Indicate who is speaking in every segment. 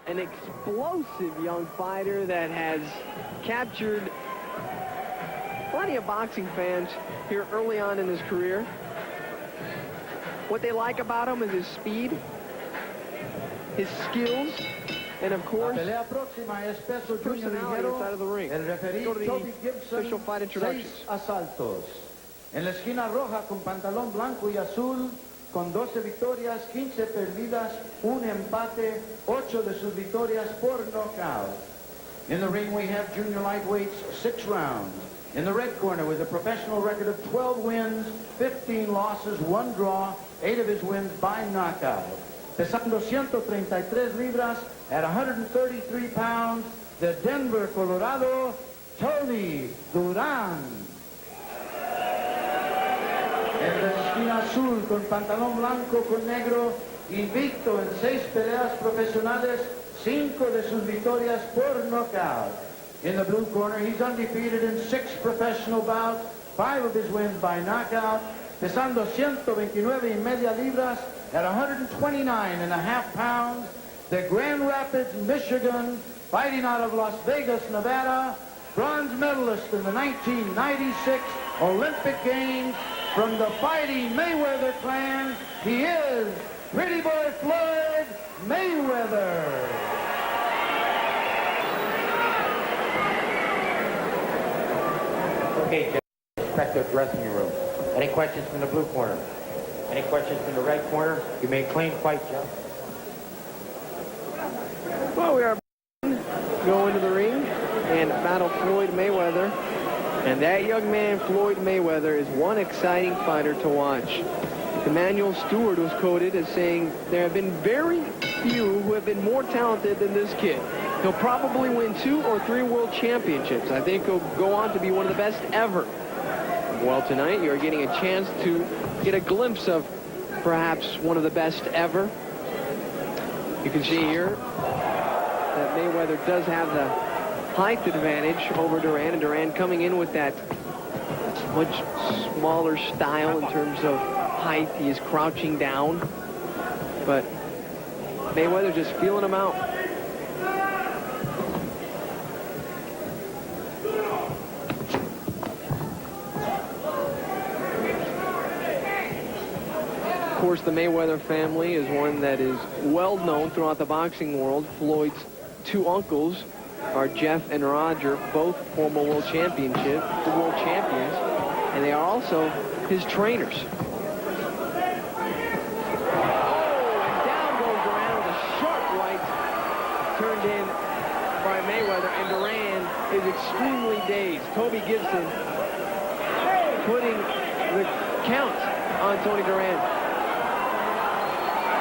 Speaker 1: an explosive young fighter that has captured plenty of boxing fans here early on in his career. What they like about him is his speed, his skills, and of course, personality inside of the ring. Go to the official fight introductions.
Speaker 2: Asaltos. En la esquina roja con pantalón blanco y azul, con 12 victorias, 15 perdidas, un empate, 8 de sus victorias por knockout. In the ring we have junior lightweights, 6 rounds. In the red corner with a professional record of 12 wins, 15 losses, 1 draw, 8 of his wins by knockout. Pesando 133 libras at 133 pounds, de Denver, Colorado, Tony Duran. En la esquina azul con pantalón blanco con negro, invicto en 6 peleas profesionales, 5 de sus victorias por knockout. In the blue corner, he's undefeated in 6 professional bouts, 5 of his wins by knockout, pesando 129.5 libras at 129.5 pounds, the Grand Rapids, Michigan, fighting out of Las Vegas, Nevada, bronze medalist in the 1996 Olympic Games from the Fighting Mayweather clan. He is Pretty Boy Floyd Mayweather.
Speaker 3: Okay, Jeff, back to the dressing room. Any questions from the blue corner? Any questions from the red corner? You made a clean fight, Jeff.
Speaker 1: Well, we are going to the ring and battle Floyd Mayweather. And that young man, Floyd Mayweather, is one exciting fighter to watch. Emmanuel Stewart was quoted as saying, there have been very few who have been more talented than this kid. He'll probably win 2 or 3 world championships. I think he'll go on to be one of the best ever. Well, tonight you're getting a chance to get a glimpse of perhaps one of the best ever. You can see here that Mayweather does have the height advantage over Duran, and Duran coming in with that much smaller style in terms of height. He is crouching down, but Mayweather just feeling him out. Of course, the Mayweather family is one that is well known throughout the boxing world. Floyd's 2 uncles are Jeff and Roger, both former world champions, and they are also his trainers. Oh, and down goes Duran with a sharp right turned in by Mayweather, and Duran is extremely dazed. Toby Gibson putting the count on Tony Duran.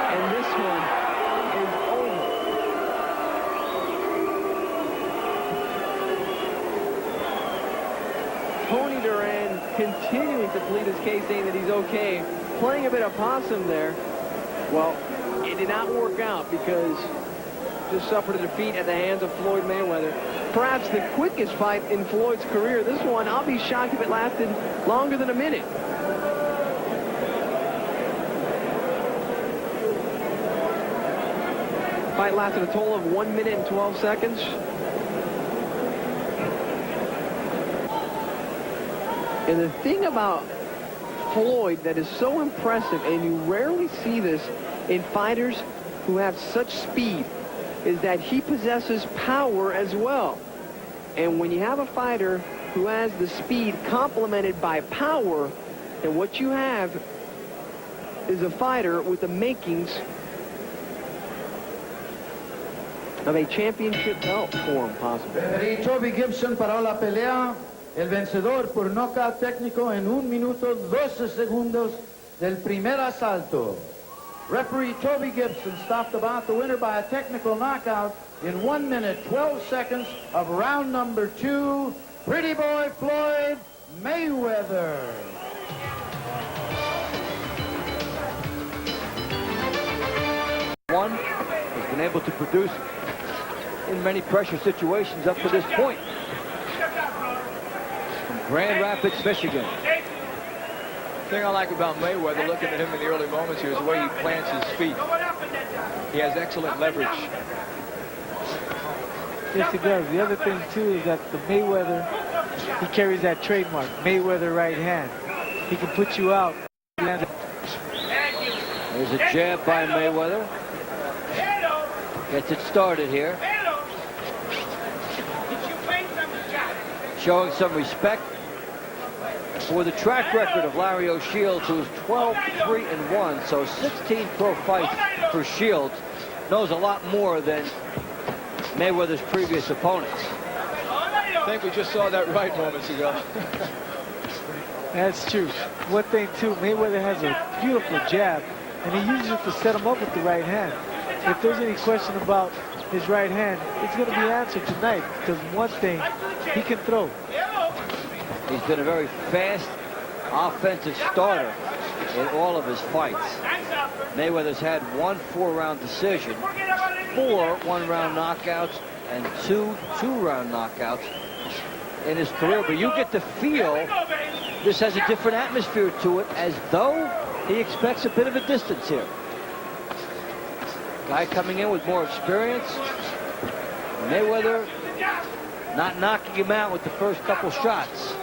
Speaker 1: And this one is over. Tony Duran continuing to plead his case, saying that he's okay, playing a bit of possum there. Well, it did not work out because just suffered a defeat at the hands of Floyd Mayweather. Perhaps the quickest fight in Floyd's career. This one, I'll be shocked if it lasted longer than a minute. Fight lasted a total of 1 minute and 12 seconds. And the thing about Floyd that is so impressive, and you rarely see this in fighters who have such speed, is that he possesses power as well. And when you have a fighter who has the speed complemented by power, and what you have is a fighter with the makings of a championship belt for him, possibly.
Speaker 2: Referee Toby Gibson para la pelea. El vencedor por nocaut técnico en 1 minuto 12 segundos del primer asalto. Referee Toby Gibson stopped the bout. The winner by a technical knockout in 1 minute 12 seconds of round number 2. Pretty Boy Floyd Mayweather.
Speaker 4: One has been able to produce in many pressure situations up to this point. From Grand Rapids, Michigan.
Speaker 5: The thing I like about Mayweather, looking at him in the early moments here, is the way he plants his feet. He has excellent leverage.
Speaker 6: Yes, he does. The other thing, too, is that the Mayweather, he carries that trademark, Mayweather right hand. He can put you out.
Speaker 4: There's a jab by Mayweather. Gets it started here. Showing some respect for the track record of Larry O'Shields, who is 12-3-1, so 16 pro fights for Shields. Knows a lot more than Mayweather's previous opponents.
Speaker 5: I think we just saw that right moments ago.
Speaker 6: That's true. One thing, too, Mayweather has a beautiful jab, and he uses it to set him up with the right hand. If there's any question about his right hand, it's going to be answered tonight, because one thing, he can throw.
Speaker 4: He's been a very fast offensive starter in all of his fights. Mayweather's had 1 4-round decision, 4 1-round knockouts, and 2 2-round knockouts in his career. But you get the feel this has a different atmosphere to it, as though he expects a bit of a distance here. Guy coming in with more experience. Mayweather not knocking him out with the first couple shots.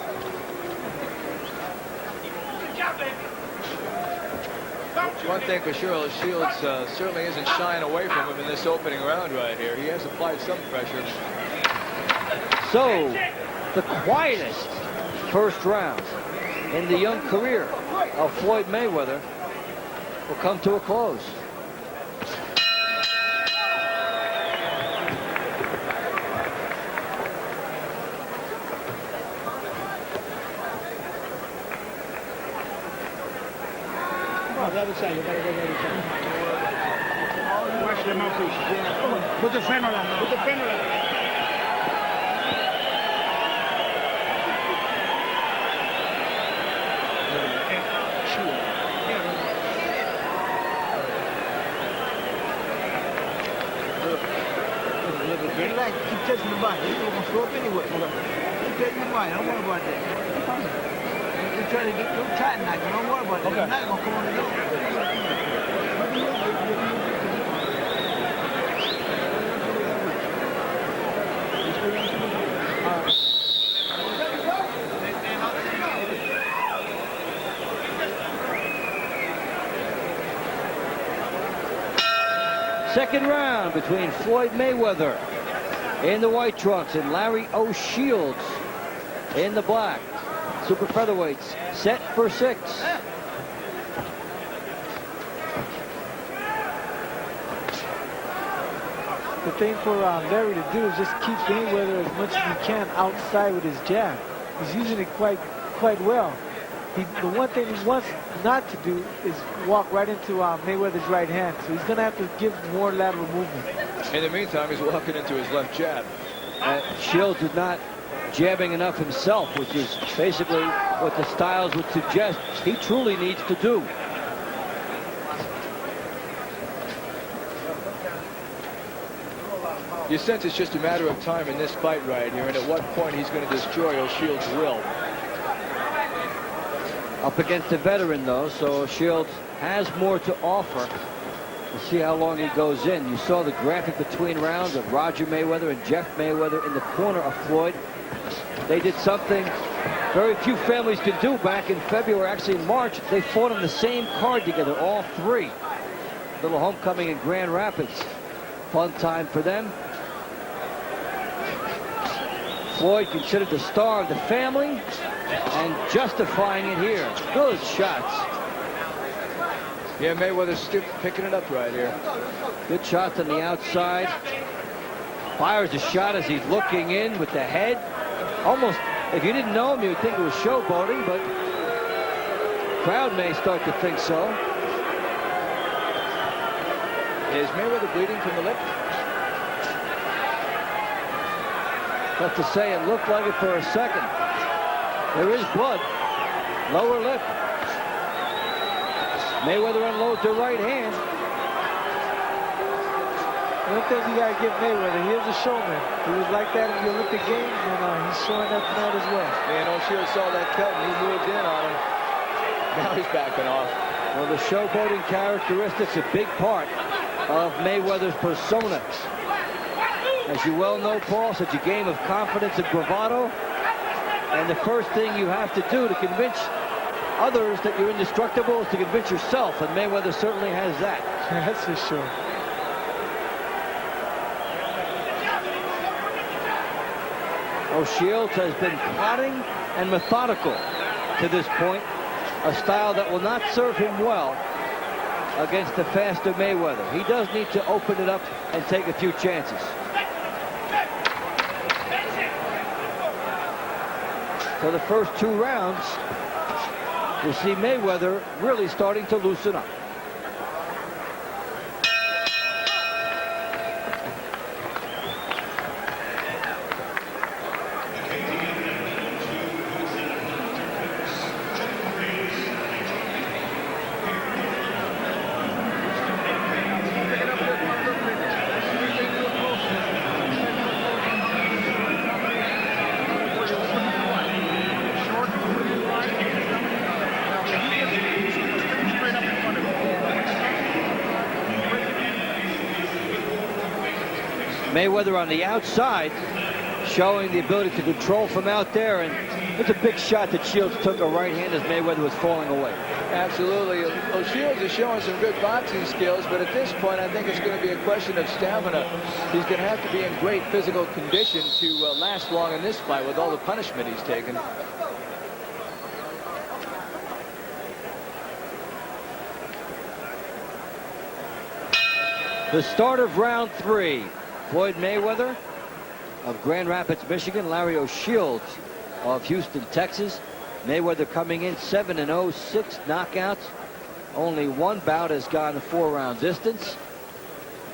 Speaker 5: One thing for sure, Shields certainly isn't shying away from him in this opening round right here. He has applied some pressure.
Speaker 4: So, the quietest first round in the young career of Floyd Mayweather will come to a close.
Speaker 7: Put the freno down. Put the freno down. Relax, keep touching the body. It's gonna show up anyway. Keep touching the body. Don't worry about that. You're trying to get your tight knock. Don't worry about that. It's not gonna come on the door.
Speaker 4: Second round between Floyd Mayweather in the white trunks and Larry O'Shields in the black. Super featherweights set for 6.
Speaker 6: The thing for Larry to do is just keep Mayweather as much as he can outside with his jab. He's using it quite well. The one thing he wants not to do is walk right into Mayweather's right hand. So he's going to have to give more lateral movement.
Speaker 5: In the meantime, he's walking into his left jab.
Speaker 4: Shields is not jabbing enough himself, which is basically what the styles would suggest he truly needs to do.
Speaker 5: You sense it's just a matter of time in this fight right here, and at what point he's going to destroy O'Shields' will.
Speaker 4: Up against a veteran, though, so Shields has more to offer. We'll see how long he goes in. You saw the graphic between rounds of Roger Mayweather and Jeff Mayweather in the corner of Floyd. They did something very few families could do back in February, actually in March. They fought on the same card together, all 3. Little homecoming in Grand Rapids. Fun time for them. Floyd considered the star of the family and justifying it here. Good shots.
Speaker 5: Yeah, Mayweather's still picking it up right here.
Speaker 4: Good shots on the outside. Fires a shot as he's looking in with the head. Almost, if you didn't know him, you would think it was showboating, but crowd may start to think so.
Speaker 5: Is Mayweather bleeding from the lip?
Speaker 4: Tough to say. It looked like it for a second. There is blood. Lower lip. Mayweather unloads the right hand.
Speaker 6: One thing you got to give Mayweather, he is a showman. He was like that in the Olympic Games, and he's showing that tonight as well.
Speaker 5: Man, O'Shields saw that cut and he moved in on him. Now he's backing off.
Speaker 4: Well, the showboating characteristics a big part of Mayweather's persona. as you well know, Paul, such a game of confidence and bravado. And the first thing you have to do to convince others that you're indestructible is to convince yourself, and Mayweather certainly has that.
Speaker 6: That's for sure.
Speaker 4: O'Shields has been plotting and methodical to this point, a style that will not serve him well against the faster Mayweather. He does need to open it up and take a few chances. For the first 2 rounds, you see Mayweather really starting to loosen up. Mayweather on the outside, showing the ability to control from out there, and it's a big shot that Shields took a right hand as Mayweather was falling away.
Speaker 5: Absolutely. Shields is showing some good boxing skills, but at this point, I think it's going to be a question of stamina. He's going to have to be in great physical condition to last long in this fight with all the punishment he's taken.
Speaker 4: The start of round 3. Floyd Mayweather of Grand Rapids, Michigan. Larry O'Shields of Houston, Texas. Mayweather coming in 7-0, 6 knockouts. Only 1 bout has gone the 4-round distance.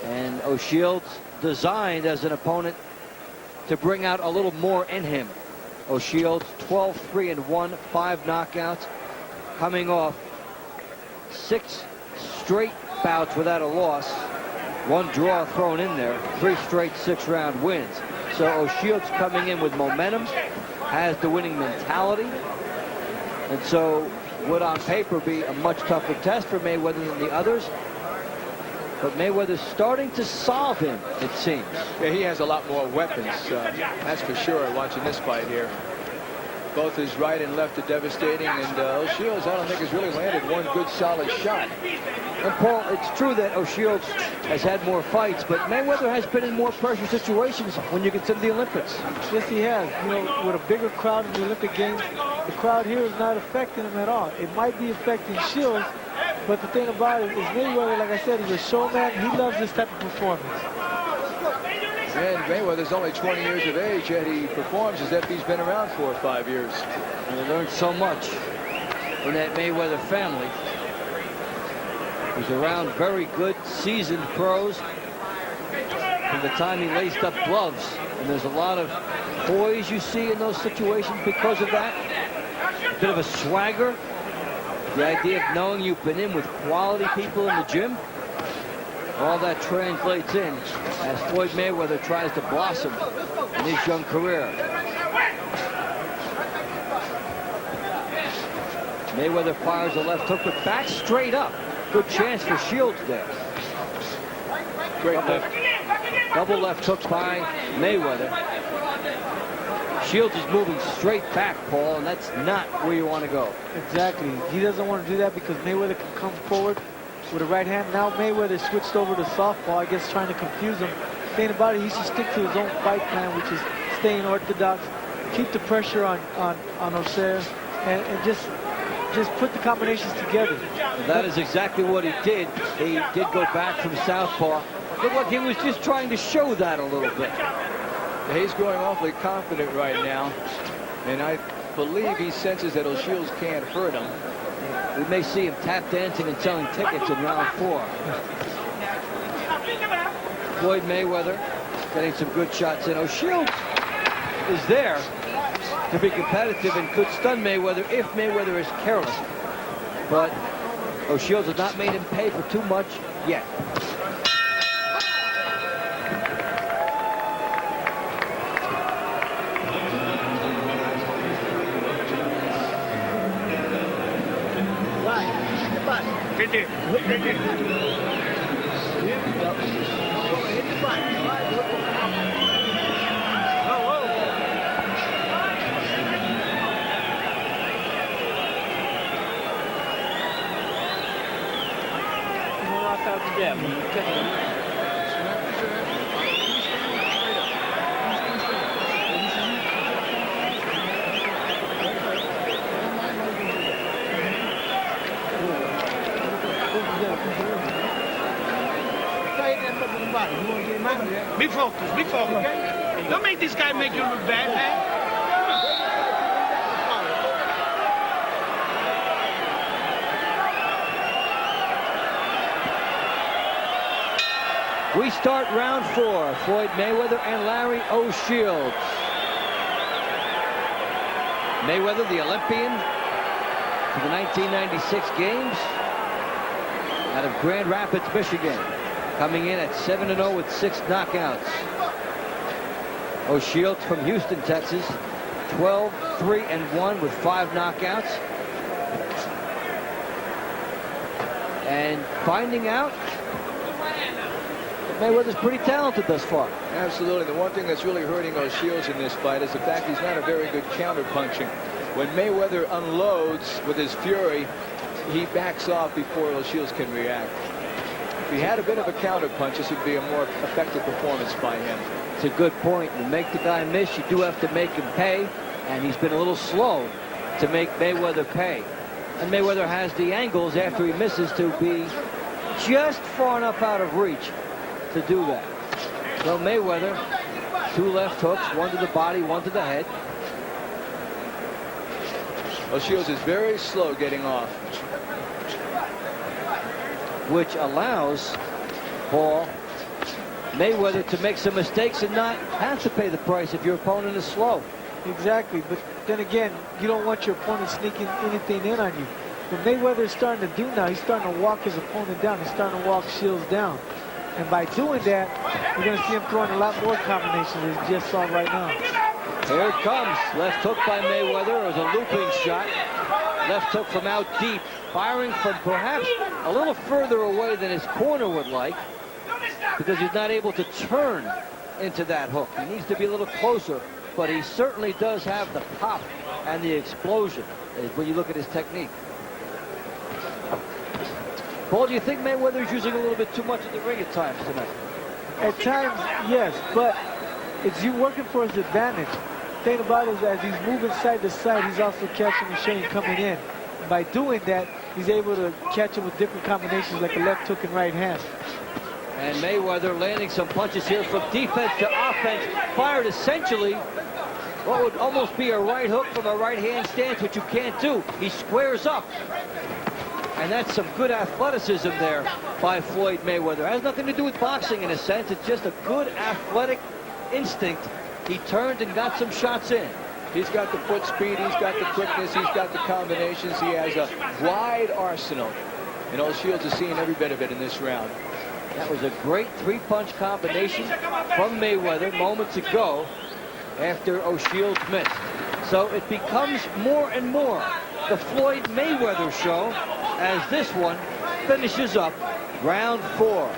Speaker 4: And O'Shields designed as an opponent to bring out a little more in him. O'Shields 12-3-1, 5 knockouts, coming off 6 straight bouts without a loss. 1 draw thrown in there, 3 straight 6-round wins. So O'Shields coming in with momentum, has the winning mentality, and so would on paper be a much tougher test for Mayweather than the others. But Mayweather's starting to solve him, it seems.
Speaker 5: Yeah, he has a lot more weapons, that's for sure, watching this fight here. Both his right and left are devastating, and O'Shields, I don't think, has really landed 1 good solid shot.
Speaker 4: And Paul, it's true that O'Shields has had more fights, but Mayweather has been in more pressure situations when you consider the Olympics.
Speaker 6: Yes, he has. You know, with a bigger crowd in the Olympic Games, the crowd here is not affecting him at all. It might be affecting Shields, but the thing about it is Mayweather, like I said, he's a showman. He loves this type of performance.
Speaker 5: And Mayweather's only 20 years of age, yet he performs as if he's been around 4 or 5 years.
Speaker 4: And he learned so much in that Mayweather family. He's around very good, seasoned pros from the time he laced up gloves. And there's a lot of poise you see in those situations because of that. A bit of a swagger. The idea of knowing you've been in with quality people in the gym. All that translates in as Floyd Mayweather tries to blossom in his young career. Mayweather fires a left hook, but back straight up. Good chance for Shields there.
Speaker 5: Great left.
Speaker 4: Double left hook by Mayweather. Shields is moving straight back, Paul, and that's not where you want to go.
Speaker 6: Exactly. He doesn't want to do that because Mayweather can come forward with a right hand. Now Mayweather switched over to southpaw, I guess trying to confuse him. The thing about it, he should stick to his own fight plan, which is staying orthodox, keep the pressure on O'Shea, and just put the combinations together.
Speaker 4: And that is exactly what he did. He did go back from southpaw. Looked like he was just trying to show that a little bit.
Speaker 5: He's growing awfully confident right now, and I believe he senses that O'Shields can't hurt him.
Speaker 4: We may see him tap dancing and selling tickets in round 4. Floyd Mayweather getting some good shots in. O'Shields is there to be competitive and could stun Mayweather if Mayweather is careless. But O'Shields has not made him pay for too much yet.
Speaker 7: Right there. Look right there. Hit the button. Look. Be focused, be focused. Don't make this guy make you look bad, man.
Speaker 4: We start round 4. Floyd Mayweather and Larry O'Shields. Mayweather, the Olympian for the 1996 games out of Grand Rapids, Michigan, coming in at 7-0 with 6 knockouts. O'Shields from Houston, Texas, 12-3-1 with 5 knockouts. And finding out Mayweather's pretty talented thus far.
Speaker 5: Absolutely. The one thing that's really hurting O'Shields in this fight is the fact he's not a very good counter-punching. When Mayweather unloads with his fury, he backs off before O'Shields can react. If he had a bit of a counter-punch, this would be a more effective performance by him.
Speaker 4: It's a good point. You make the guy miss, you do have to make him pay, and he's been a little slow to make Mayweather pay. And Mayweather has the angles after he misses to be just far enough out of reach to do that. So Mayweather, 2 left hooks, 1 to the body, 1 to the head.
Speaker 5: O'Shields is very slow getting off,
Speaker 4: which allows Paul Mayweather to make some mistakes and not have to pay the price if your opponent is slow.
Speaker 6: Exactly, but then again, you don't want your opponent sneaking anything in on you. What Mayweather is starting to do now, he's starting to walk his opponent down. He's starting to walk Shields down. And by doing that, you're going to see him throwing a lot more combinations as you just saw right now.
Speaker 4: Here it comes. Left hook by Mayweather. It was a looping shot. Left hook from out deep. Firing from perhaps a little further away than his corner would like, because he's not able to turn into that hook. He needs to be a little closer, but he certainly does have the pop and the explosion when you look at his technique. Paul, do you think Mayweather's using a little bit too much of the ring at times tonight?
Speaker 6: At times, yes, but it's you working for his advantage. The thing about it is, as he's moving side to side, he's also catching the Shane coming in. And by doing that, he's able to catch him with different combinations like a left hook and right hand.
Speaker 4: And Mayweather landing some punches here from defense to offense. Fired essentially what would almost be a right hook from a right hand stance, which you can't do. He squares up. And that's some good athleticism there by Floyd Mayweather. It has nothing to do with boxing in a sense. It's just a good athletic instinct. He turned and got some shots in.
Speaker 5: He's got the foot speed, he's got the quickness, he's got the combinations. He has a wide arsenal. And O'Shields is seeing every bit of it in this round.
Speaker 4: That was a great 3-punch combination from Mayweather moments ago after O'Shields missed. So it becomes more and more the Floyd Mayweather show as this one finishes up round 4.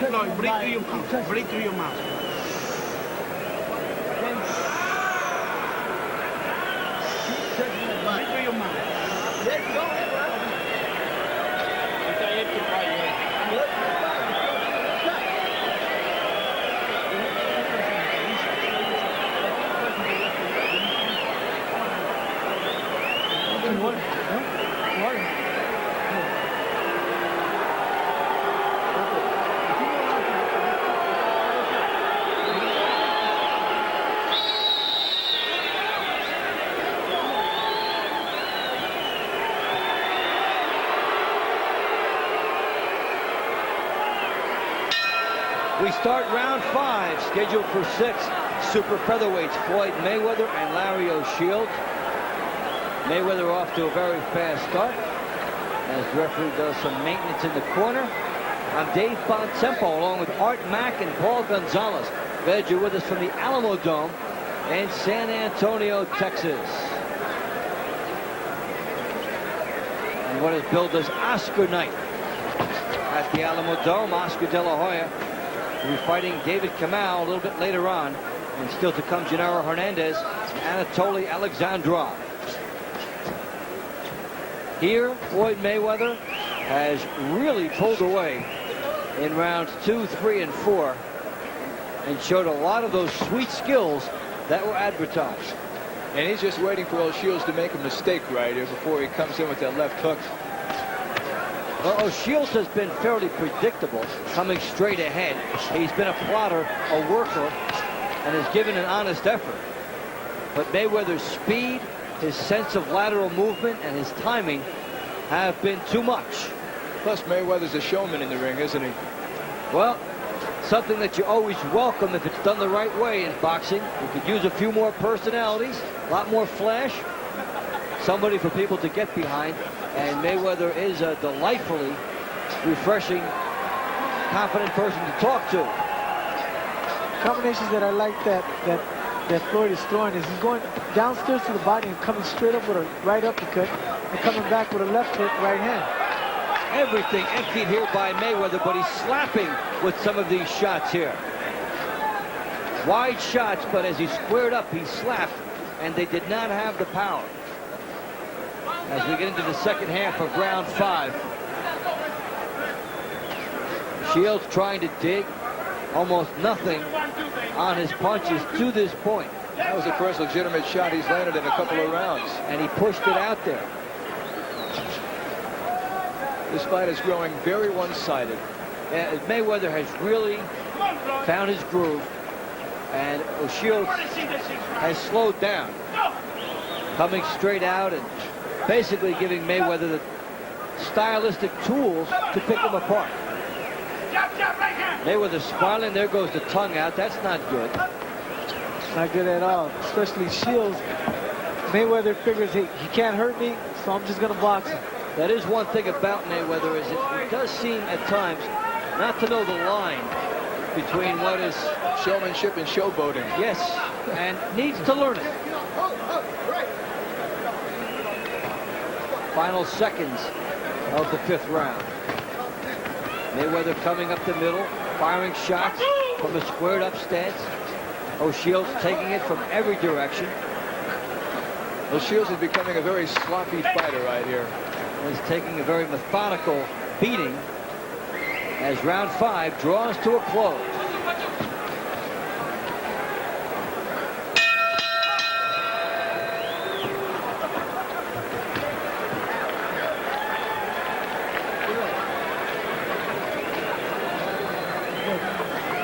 Speaker 7: Floyd, breathe through your mouth. Breathe through your mouth. Breathe through your mouth.
Speaker 4: We start round 5, scheduled for 6 super featherweights, Floyd Mayweather and Larry O'Shields. Mayweather off to a very fast start as the referee does some maintenance in the corner. I'm Dave Bontempo along with Art Mack and Paul Gonzalez. Glad you're with us from the Alamo Dome in San Antonio, Texas. And what is billed as Oscar night at the Alamo Dome. Oscar De La Hoya will be fighting David Kamal a little bit later on. And still to come, Gennaro Hernandez and Anatoly Alexandrov. Here, Floyd Mayweather has really pulled away in rounds 2, 3, and 4. and showed a lot of those sweet skills that were advertised.
Speaker 5: And he's just waiting for O'Shields to make a mistake right here before he comes in with that left hook.
Speaker 4: Well, O'Shields has been fairly predictable, coming straight ahead. He's been a plotter, a worker, and has given an honest effort. But Mayweather's speed, his sense of lateral movement, and his timing have been too much.
Speaker 5: Plus, Mayweather's a showman in the ring, isn't he?
Speaker 4: Well, something that you always welcome if it's done the right way in boxing. You could use a few more personalities, a lot more flash, somebody for people to get behind. And Mayweather is a delightfully refreshing, confident person to talk to.
Speaker 6: Combinations that I like that Floyd is throwing is he's going downstairs to the body and coming straight up with a right uppercut and coming back with a left hook right hand.
Speaker 4: Everything emptied here by Mayweather, but he's slapping with some of these shots here. Wide shots, but as he squared up, he slapped, and they did not have the power. As we get into the second half of round 5. Shields trying to dig. Almost nothing on his punches to this point.
Speaker 5: That was the first legitimate shot he's landed in a couple of rounds.
Speaker 4: And he pushed it out there.
Speaker 5: This fight is growing very one-sided.
Speaker 4: Yeah, Mayweather has really found his groove. And O'Shields has slowed down. Coming straight out and basically giving Mayweather the stylistic tools to pick him apart. Mayweather smiling. There goes the tongue out. That's not good.
Speaker 6: Not good at all, especially Shields. Mayweather figures, hey, he can't hurt me, so I'm just going to box him.
Speaker 4: That is one thing about Mayweather, is it does seem at times not to know the line between what is
Speaker 5: showmanship and showboating.
Speaker 4: Yes, and needs to learn it. Final seconds of the 5th round. Mayweather coming up the middle, firing shots from a squared up stance. O'Shields taking it from every direction.
Speaker 5: O'Shields is becoming a very sloppy fighter right here.
Speaker 4: He's taking a very methodical beating as round 5 draws to a close.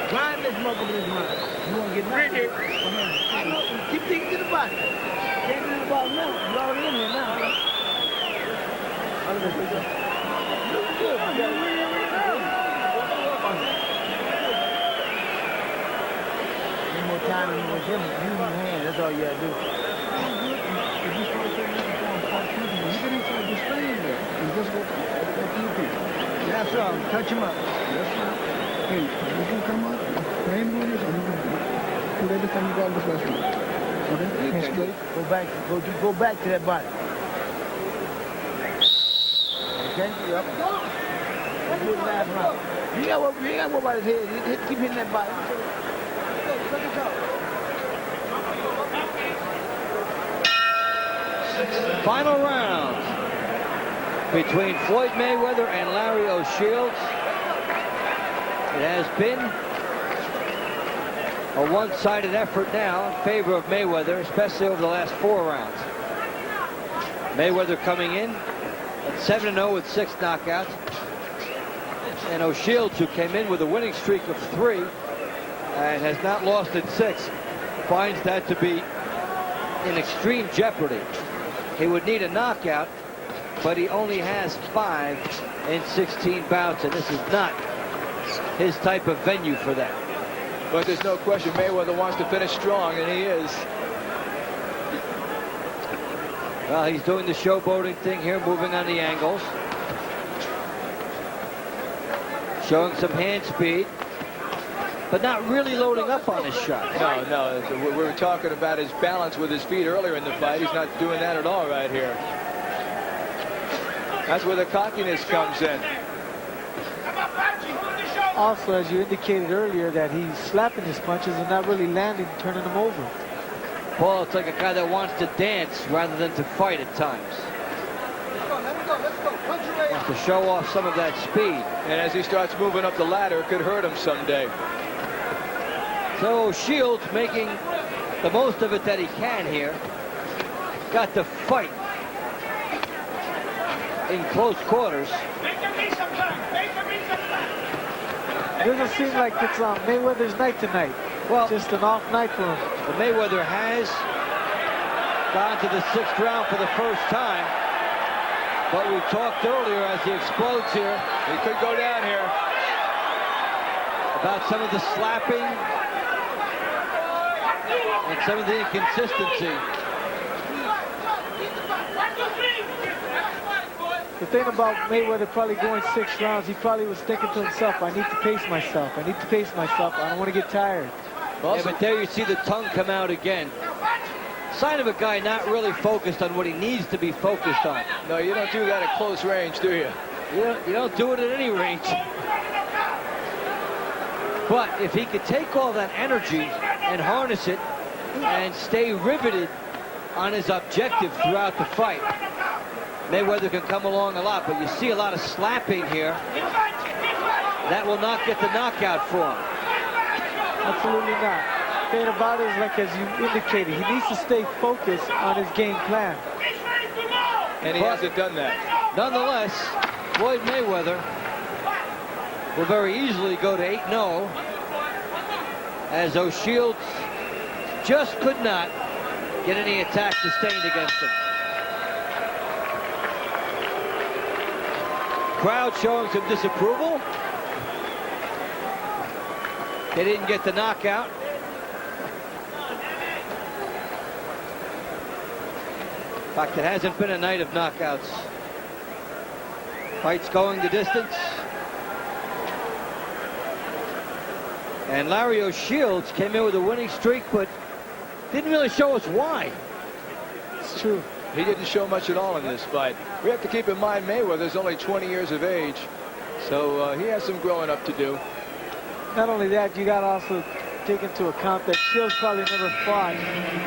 Speaker 7: Grind this motherfucker in his mind. You want to get ready? I know. Keep thinking to the body. Can't do the bottom now. You're already in there now. Look good. You got one more time and more different. Use your hand. That's all you got to do. If you start saying you can inside the screen there. And just go through people. That's all. Touch him up. That's all. Hey, you can come up. Frame on this. Put everything you got in this restaurant. Okay? Hands straight. Go back to that body. Okay? Yep. Good last round. You ain't got to worry about his head. Keep hitting that body.
Speaker 4: Final round between Floyd Mayweather and Larry O'Shields. It has been a one-sided effort now in favor of Mayweather, especially over the last 4 rounds. Mayweather coming in at 7-0 with 6 knockouts. And O'Shields, who came in with a winning streak of 3 and has not lost in 6, finds that to be in extreme jeopardy. He would need a knockout, but he only has 5 in 16 bouts, and this is not his type of venue for that.
Speaker 5: But there's no question Mayweather wants to finish strong, and he is.
Speaker 4: Well, he's doing the showboating thing here, moving on the angles. Showing some hand speed, but not really loading up on his shot.
Speaker 5: No. We were talking about his balance with his feet earlier in the fight. He's not doing that at all right here. That's where the cockiness comes in.
Speaker 6: Also, as you indicated earlier, that he's slapping his punches and not really landing, turning them over.
Speaker 4: Paul, it's like a guy that wants to dance rather than to fight at times. Wants to show off some of that speed.
Speaker 5: And as he starts moving up the ladder, it could hurt him someday.
Speaker 4: So Shields making the most of it that he can here. Got to fight in close quarters.
Speaker 6: Doesn't seem like it's Mayweather's night tonight.
Speaker 4: Well,
Speaker 6: just an off night for him.
Speaker 4: But Mayweather has gone to the 6th round for the first time. But we talked earlier as he explodes here.
Speaker 5: He could go down here.
Speaker 4: About some of the slapping and some of the inconsistency.
Speaker 6: The thing about Mayweather probably going 6 rounds, he probably was thinking to himself, I need to pace myself. I need to pace myself. I don't want to get tired.
Speaker 4: Yeah, but there you see the tongue come out again. Sign of a guy not really focused on what he needs to be focused on.
Speaker 5: No, you don't do that at close range, do you?
Speaker 4: You don't do it at any range. But if he could take all that energy and harness it and stay riveted on his objective throughout the fight, Mayweather can come along a lot. But you see a lot of slapping here. That will not get the knockout for him.
Speaker 6: Absolutely not. The thing about it is, like as you indicated, he needs to stay focused on his game plan.
Speaker 5: And he hasn't done that.
Speaker 4: Nonetheless, Floyd Mayweather will very easily go to 8-0 as O'Shields just could not get any attack sustained against him. Crowd showing some disapproval. They didn't get the knockout. In fact, it hasn't been a night of knockouts. Fights going the distance. And Larry O'Shields came in with a winning streak, but didn't really show us why.
Speaker 6: It's true.
Speaker 5: He didn't show much at all in this fight. We have to keep in mind Mayweather's only 20 years of age, so he has some growing up to do.
Speaker 6: Not only that, you got to also take into account that Shields probably never fought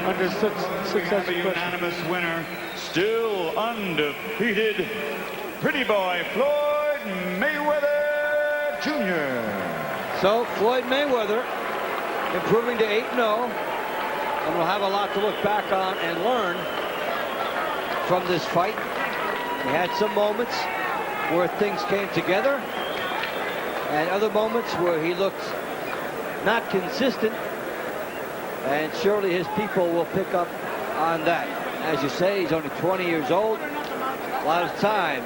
Speaker 6: under such a
Speaker 8: unanimous winner, still undefeated, pretty boy Floyd Mayweather Jr.
Speaker 4: So Floyd Mayweather improving to 8-0, and we'll have a lot to look back on and learn from this fight. He had some moments where things came together and other moments where he looked not consistent, and surely his people will pick up on that. As you say, he's only 20 years old. A lot of time